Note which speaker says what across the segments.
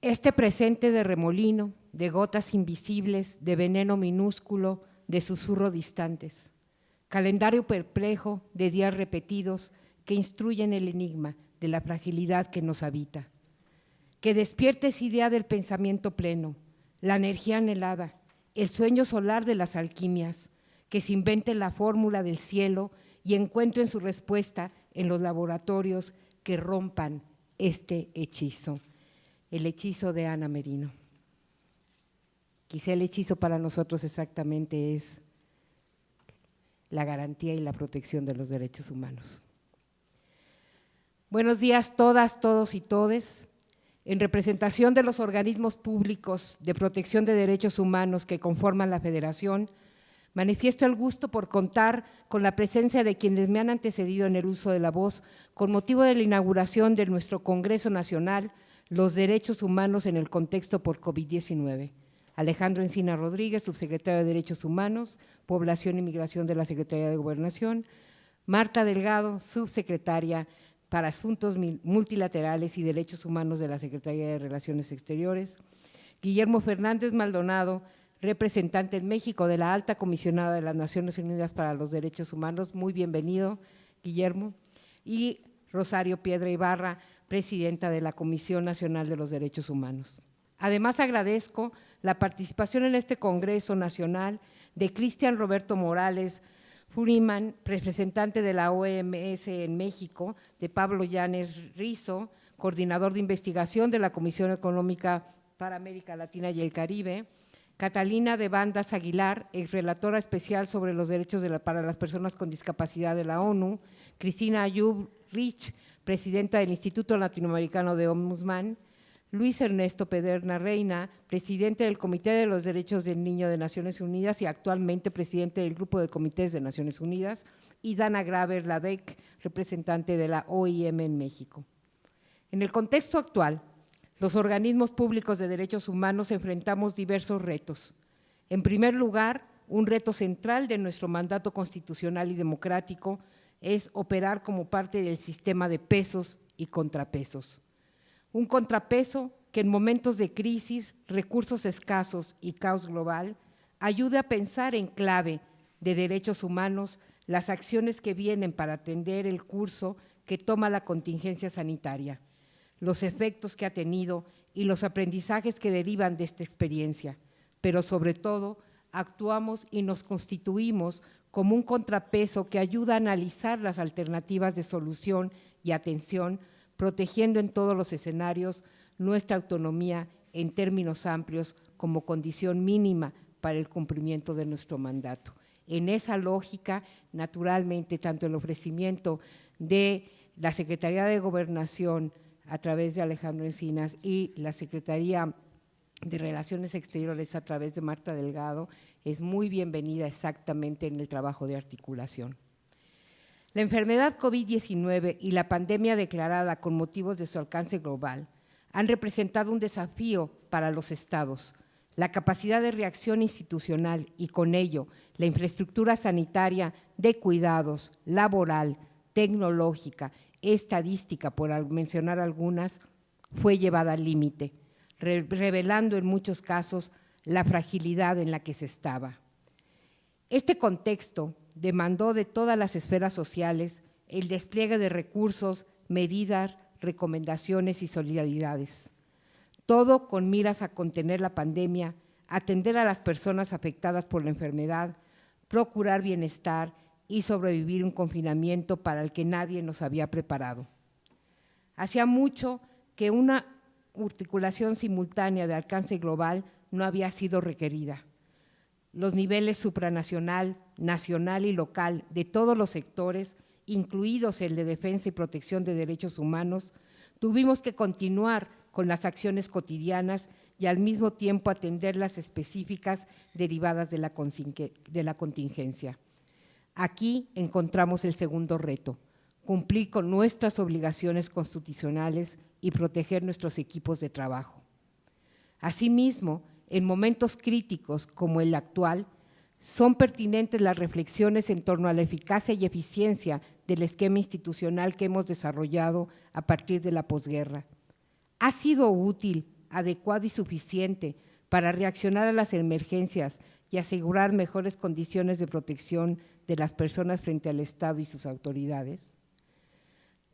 Speaker 1: Este presente de remolino, de gotas invisibles, de veneno minúsculo, de susurro distantes. Calendario perplejo de días repetidos que instruyen el enigma de la fragilidad que nos habita. Que despierte esa idea del pensamiento pleno, la energía anhelada, el sueño solar de las alquimias, que se invente la fórmula del cielo y encuentren su respuesta en los laboratorios que rompan este hechizo. El hechizo de Ana Merino. Quizá el hechizo para nosotros exactamente es la garantía y la protección de los derechos humanos. Buenos días todas, todos y todes. En representación de los organismos públicos de protección de derechos humanos que conforman la Federación, manifiesto el gusto por contar con la presencia de quienes me han antecedido en el uso de la voz con motivo de la inauguración de nuestro Congreso Nacional, Los Derechos Humanos en el Contexto por COVID-19. Alejandro Encina Rodríguez, subsecretario de Derechos Humanos, Población y Migración de la Secretaría de Gobernación, Marta Delgado, subsecretaria para Asuntos Multilaterales y Derechos Humanos de la Secretaría de Relaciones Exteriores, Guillermo Fernández Maldonado, representante en México de la Alta Comisionada de las Naciones Unidas para los Derechos Humanos, muy bienvenido, Guillermo, y Rosario Piedra Ibarra, presidenta de la Comisión Nacional de los Derechos Humanos. Además, agradezco la participación en este Congreso Nacional de Cristian Roberto Morales Furiman, representante de la OMS en México, de Pablo Llanes Rizo, coordinador de investigación de la Comisión Económica para América Latina y el Caribe, Catalina de Bandas Aguilar, exrelatora especial sobre los derechos para las personas con discapacidad de la ONU, Cristina Ayub Rich, presidenta del Instituto Latinoamericano de Ombudsman, Luis Ernesto Pederna Reina, presidente del Comité de los Derechos del Niño de Naciones Unidas y actualmente presidente del Grupo de Comités de Naciones Unidas, y Dana Graver Ladek, representante de la OIM en México. En el contexto actual, los organismos públicos de derechos humanos enfrentamos diversos retos. En primer lugar, un reto central de nuestro mandato constitucional y democrático es operar como parte del sistema de pesos y contrapesos. Un contrapeso que en momentos de crisis, recursos escasos y caos global ayude a pensar en clave de derechos humanos las acciones que vienen para atender el curso que toma la contingencia sanitaria, los efectos que ha tenido y los aprendizajes que derivan de esta experiencia, pero sobre todo actuamos y nos constituimos como un contrapeso que ayuda a analizar las alternativas de solución y atención, protegiendo en todos los escenarios nuestra autonomía en términos amplios como condición mínima para el cumplimiento de nuestro mandato. En esa lógica, naturalmente, tanto el ofrecimiento de la Secretaría de Gobernación a través de Alejandro Encinas y la Secretaría de Relaciones Exteriores a través de Marta Delgado es muy bienvenida exactamente en el trabajo de articulación. La enfermedad COVID-19 y la pandemia declarada con motivos de su alcance global han representado un desafío para los estados. La capacidad de reacción institucional y con ello la infraestructura sanitaria de cuidados, laboral, tecnológica, estadística, por mencionar algunas, fue llevada al límite, revelando en muchos casos la fragilidad en la que se estaba. Este contexto demandó de todas las esferas sociales el despliegue de recursos, medidas, recomendaciones y solidaridades. Todo con miras a contener la pandemia, atender a las personas afectadas por la enfermedad, procurar bienestar y sobrevivir un confinamiento para el que nadie nos había preparado. Hacía mucho que una articulación simultánea de alcance global no había sido requerida. Los niveles supranacional, nacional y local de todos los sectores, incluidos el de defensa y protección de derechos humanos, tuvimos que continuar con las acciones cotidianas y al mismo tiempo atender las específicas derivadas de la contingencia. Aquí encontramos el segundo reto, cumplir con nuestras obligaciones constitucionales y proteger nuestros equipos de trabajo. Asimismo, en momentos críticos como el actual, son pertinentes las reflexiones en torno a la eficacia y eficiencia del esquema institucional que hemos desarrollado a partir de la posguerra. ¿Ha sido útil adecuado y suficiente para reaccionar a las emergencias y asegurar mejores condiciones de protección de las personas frente al Estado y sus autoridades?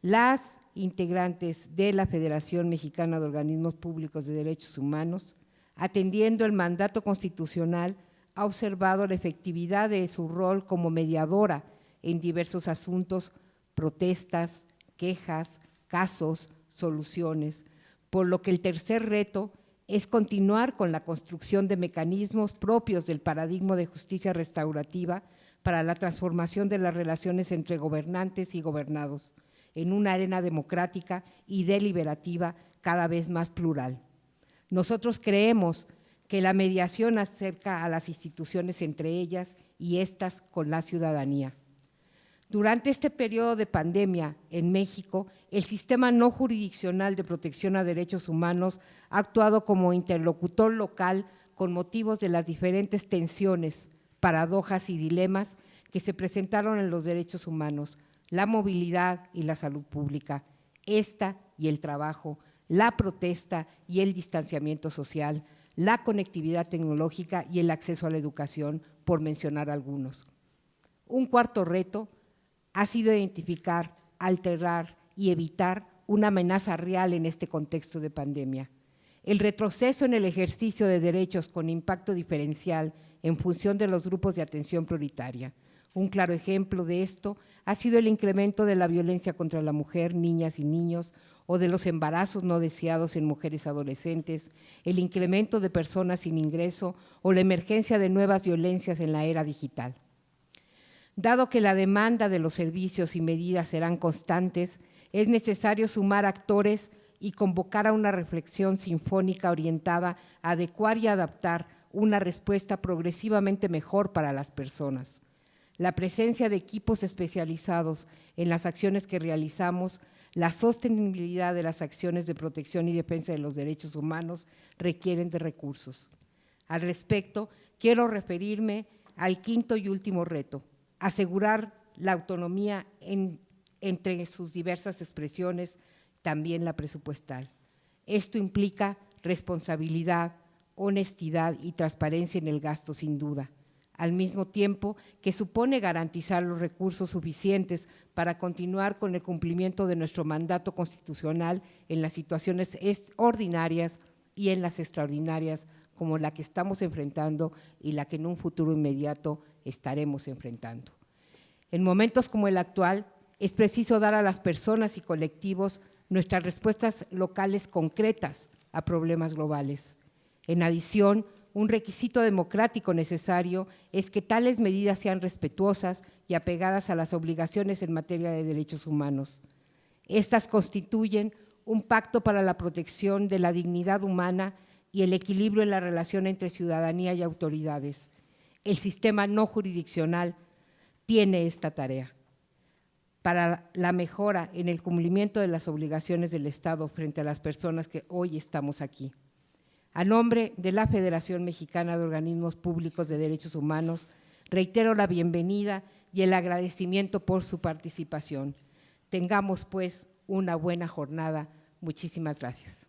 Speaker 1: Las integrantes de la Federación Mexicana de Organismos Públicos de Derechos Humanos, atendiendo el mandato constitucional, ha observado la efectividad de su rol como mediadora en diversos asuntos, protestas, quejas, casos, soluciones, por lo que el tercer reto es continuar con la construcción de mecanismos propios del paradigma de justicia restaurativa para la transformación de las relaciones entre gobernantes y gobernados, en una arena democrática y deliberativa cada vez más plural. Nosotros creemos que la mediación acerca a las instituciones entre ellas y éstas con la ciudadanía. Durante este periodo de pandemia en México, el sistema no jurisdiccional de protección a derechos humanos ha actuado como interlocutor local con motivos de las diferentes tensiones, paradojas y dilemas que se presentaron en los derechos humanos, la movilidad y la salud pública, esta y el trabajo, la protesta y el distanciamiento social, la conectividad tecnológica y el acceso a la educación, por mencionar algunos. Un cuarto reto ha sido identificar, alterar y evitar una amenaza real en este contexto de pandemia. El retroceso en el ejercicio de derechos con impacto diferencial en función de los grupos de atención prioritaria. Un claro ejemplo de esto ha sido el incremento de la violencia contra la mujer, niñas y niños, o de los embarazos no deseados en mujeres adolescentes, el incremento de personas sin ingreso o la emergencia de nuevas violencias en la era digital. Dado que la demanda de los servicios y medidas serán constantes, es necesario sumar actores y convocar a una reflexión sinfónica orientada a adecuar y adaptar una respuesta progresivamente mejor para las personas. La presencia de equipos especializados en las acciones que realizamos, la sostenibilidad de las acciones de protección y defensa de los derechos humanos requieren de recursos. Al respecto, quiero referirme al quinto y último reto: asegurar la autonomía entre sus diversas expresiones, también la presupuestal. Esto implica responsabilidad, honestidad y transparencia en el gasto, sin duda, al mismo tiempo que supone garantizar los recursos suficientes para continuar con el cumplimiento de nuestro mandato constitucional en las situaciones ordinarias y en las extraordinarias, como la que estamos enfrentando y la que en un futuro inmediato estaremos enfrentando. En momentos como el actual, es preciso dar a las personas y colectivos nuestras respuestas locales concretas a problemas globales. En adición, un requisito democrático necesario es que tales medidas sean respetuosas y apegadas a las obligaciones en materia de derechos humanos. Estas constituyen un pacto para la protección de la dignidad humana y el equilibrio en la relación entre ciudadanía y autoridades. El sistema no jurisdiccional tiene esta tarea para la mejora en el cumplimiento de las obligaciones del Estado frente a las personas que hoy estamos aquí. A nombre de la Federación Mexicana de Organismos Públicos de Derechos Humanos, reitero la bienvenida y el agradecimiento por su participación. Tengamos, pues, una buena jornada. Muchísimas gracias.